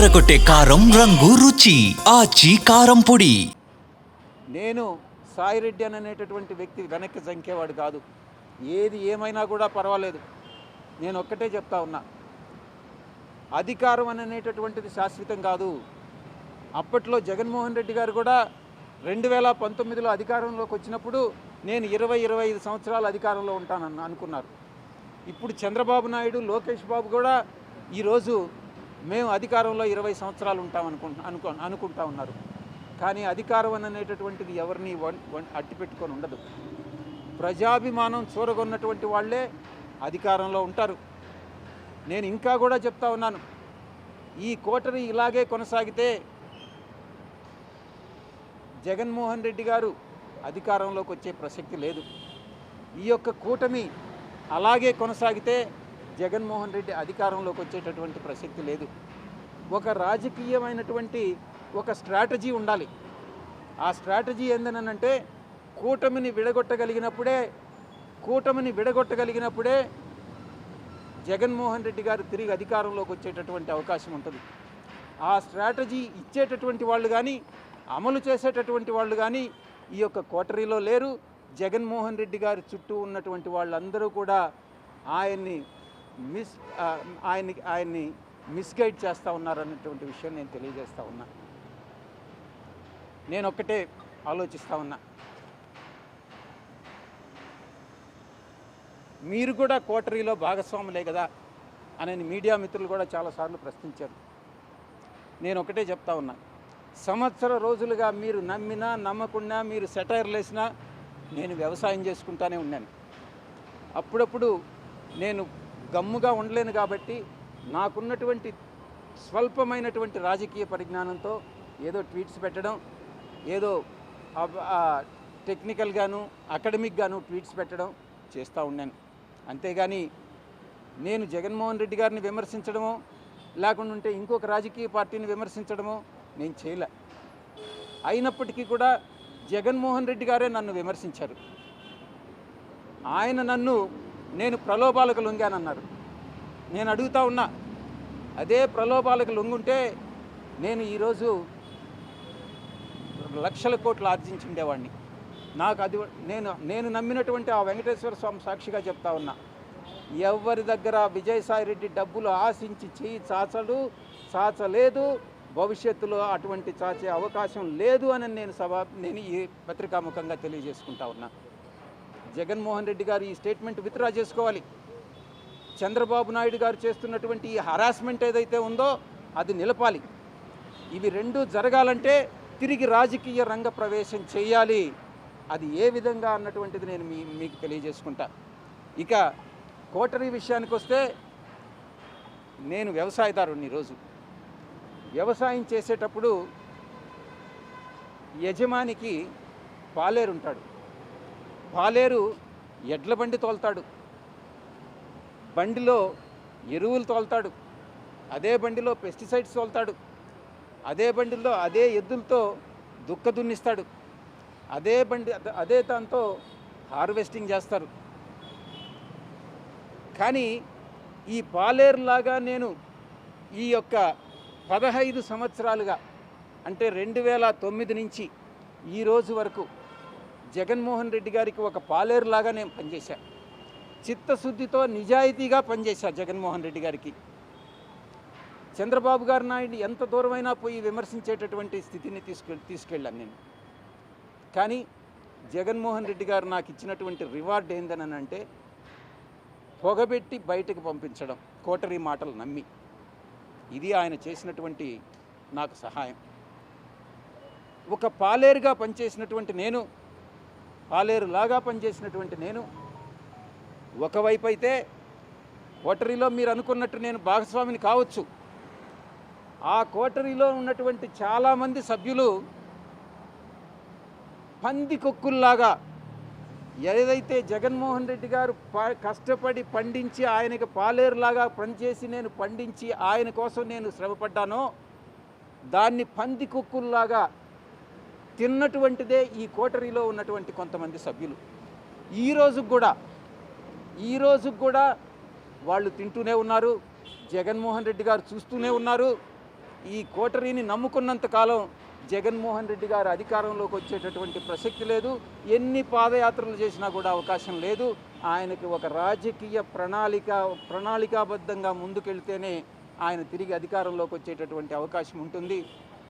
అదరకొట్టే కారం రంగు రుచి ఆచి కారం పొడి. నేను సాయిరెడ్డి అనేటటువంటి వ్యక్తి వెనక్కి సంఖ్యేవాడు కాదు. ఏది ఏమైనా కూడా పర్వాలేదు. నేను ఒక్కటే చెప్తా ఉన్నా, అధికారం అనేటటువంటిది శాశ్వతం కాదు. అప్పట్లో జగన్మోహన్ రెడ్డి గారు కూడా 2019లో అధికారంలోకి వచ్చినప్పుడు నేను 25 సంవత్సరాలు అధికారంలో ఉంటానని అనుకున్నారు. ఇప్పుడు చంద్రబాబు నాయుడు, లోకేష్ బాబు కూడా ఈరోజు మేము అధికారంలో 20 సంవత్సరాలు ఉంటాం అనుకుంటా ఉన్నారు. కానీ అధికారం అనేటటువంటిది ఎవరిని అట్టిపెట్టుకొని ఉండదు. ప్రజాభిమానం చూరగొన్నటువంటి వాళ్ళే అధికారంలో ఉంటారు. నేను ఇంకా కూడా చెప్తా ఉన్నాను, ఈ కోటరీ ఇలాగే కొనసాగితే జగన్మోహన్ రెడ్డి గారు అధికారంలోకి వచ్చే ప్రసక్తి లేదు. ఈ యొక్క కూటమి అలాగే కొనసాగితే జగన్మోహన్ రెడ్డి అధికారంలోకి వచ్చేటటువంటి ప్రసక్తి లేదు. ఒక రాజకీయమైనటువంటి ఒక స్ట్రాటజీ ఉండాలి. ఆ స్ట్రాటజీ ఏందనంటే కూటమిని విడగొట్టగలిగినప్పుడే జగన్మోహన్ రెడ్డి గారు తిరిగి అధికారంలోకి వచ్చేటటువంటి అవకాశం ఉంటుంది. ఆ స్ట్రాటజీ ఇచ్చేటటువంటి వాళ్ళు కానీ, అమలు చేసేటటువంటి వాళ్ళు కానీ ఈ యొక్క కోటరీలో లేరు. జగన్మోహన్ రెడ్డి గారి చుట్టూ ఉన్నటువంటి వాళ్ళందరూ కూడా ఆయన్ని మిస్గైడ్ చేస్తూ ఉన్నారన్నటువంటి విషయం నేను తెలియజేస్తూ ఉన్నా. నేను ఒక్కటే ఆలోచిస్తూ ఉన్నా, మీరు కూడా కోటరీలో భాగస్వాములే కదా అని మీడియా మిత్రులు కూడా చాలాసార్లు ప్రశ్నించారు. నేను ఒకటే చెప్తా ఉన్నా, సంవత్సర రోజులుగా మీరు నమ్మినా నమ్మకున్నా, మీరు సెటైర్లు వేసినా నేను వ్యవసాయం చేసుకుంటానే ఉన్నాను. అప్పుడప్పుడు నేను గమ్ముగా ఉండలేను కాబట్టి నాకున్నటువంటి స్వల్పమైనటువంటి రాజకీయ పరిజ్ఞానంతో ఏదో ట్వీట్స్ పెట్టడం, ఏదో టెక్నికల్గాను అకాడమిక్గాను ట్వీట్స్ పెట్టడం చేస్తూ ఉన్నాను. అంతేగాని నేను జగన్మోహన్ రెడ్డి గారిని విమర్శించడమో లేకుంటే ఇంకొక రాజకీయ పార్టీని విమర్శించడమో నేను చేయలే. అయినప్పటికీ కూడా జగన్మోహన్ రెడ్డి గారే నన్ను విమర్శించారు. ఆయన నేను ప్రలోభాలకు లొంగానన్నారు. నేను అడుగుతా ఉన్నా, అదే ప్రలోభాలకు లొంగుంటే నేను ఈరోజు లక్షల కోట్లు ఆర్జించి ఉండేవాడిని. నాకు అది నేను నమ్మినటువంటి ఆ వెంకటేశ్వర స్వామి సాక్షిగా చెప్తా ఉన్నా, ఎవరి దగ్గర విజయసాయిరెడ్డి డబ్బులు ఆశించి చేయి చాచలేదు, భవిష్యత్తులో అటువంటి చాచే అవకాశం లేదు అని నేను ఈ పత్రికాముఖంగా తెలియజేసుకుంటా ఉన్నా. జగన్మోహన్ రెడ్డి గారు ఈ స్టేట్మెంట్ విత్డ్రా చేసుకోవాలి. చంద్రబాబు నాయుడు గారు చేస్తున్నటువంటి ఈ హరాస్మెంట్ ఏదైతే ఉందో అది నిలపాలి. ఇవి రెండూ జరగాలంటే తిరిగి రాజకీయ రంగ ప్రవేశం చేయాలి. అది ఏ విధంగా అన్నటువంటిది నేను మీకు తెలియజేసుకుంటా. ఇక కోటరీ విషయానికి వస్తే, నేను వ్యవసాయదారుని. ఈరోజు వ్యవసాయం చేసేటప్పుడు యజమానికి పాలేరు ఉంటాడు. పాలేరు ఎడ్ల బండి తోలుతాడు, బండిలో ఎరువులు తోలుతాడు, అదే బండిలో పెస్టిసైడ్స్ తోలుతాడు, అదే బండిలో అదే ఎద్దులతో దుక్క దున్నిస్తాడు, అదే దాంతో హార్వెస్టింగ్ చేస్తారు. కానీ ఈ పాలేరులాగా నేను ఈ యొక్క 15 సంవత్సరాలుగా, అంటే 2009 నుంచి ఈ రోజు వరకు జగన్మోహన్ రెడ్డి గారికి ఒక పాలేరులాగా నేను పనిచేశా. చిత్తశుద్ధితో నిజాయితీగా పనిచేశా జగన్మోహన్ రెడ్డి గారికి. చంద్రబాబు గారు నాయుడు ఎంత దూరమైనా పోయి విమర్శించేటటువంటి స్థితిని తీసుకెళ్ళాను నేను. కానీ జగన్మోహన్ రెడ్డి గారు నాకు ఇచ్చినటువంటి రివార్డ్ ఏందని అంటే, పొగబెట్టి బయటకు పంపించడం, కోటరీ మాటలు నమ్మి. ఇది ఆయన చేసినటువంటి నాకు సహాయం. ఒక పాలేరుగా పనిచేసినటువంటి నేను, పాలేరులాగా పనిచేసినటువంటి నేను, ఒకవైపు అయితే కోటరీలో మీరు అనుకున్నట్టు నేను భాగస్వామిని కావచ్చు. ఆ కోటరీలో ఉన్నటువంటి చాలామంది సభ్యులు పందికొక్కుల్లాగా, ఏదైతే జగన్మోహన్ రెడ్డి గారు కష్టపడి పండించి ఆయనకి పాలేరులాగా పనిచేసి నేను పండించి ఆయన కోసం నేను శ్రమపడ్డానో, దాన్ని పందికొక్కుల్లాగా తిన్నటువంటిదే ఈ కోటరీలో ఉన్నటువంటి కొంతమంది సభ్యులు. ఈ రోజు కూడా వాళ్ళు తింటూనే ఉన్నారు. జగన్మోహన్ రెడ్డి గారు చూస్తూనే ఉన్నారు. ఈ కోటరీని నమ్ముకున్నంత కాలం జగన్మోహన్ రెడ్డి గారు అధికారంలోకి వచ్చేటటువంటి ప్రసక్తి లేదు. ఎన్ని పాదయాత్రలు చేసినా కూడా అవకాశం లేదు. ఆయనకి ఒక రాజకీయ ప్రణాళికాబద్ధంగా ముందుకెళ్తేనే ఆయన తిరిగి అధికారంలోకి వచ్చేటటువంటి అవకాశం ఉంటుంది.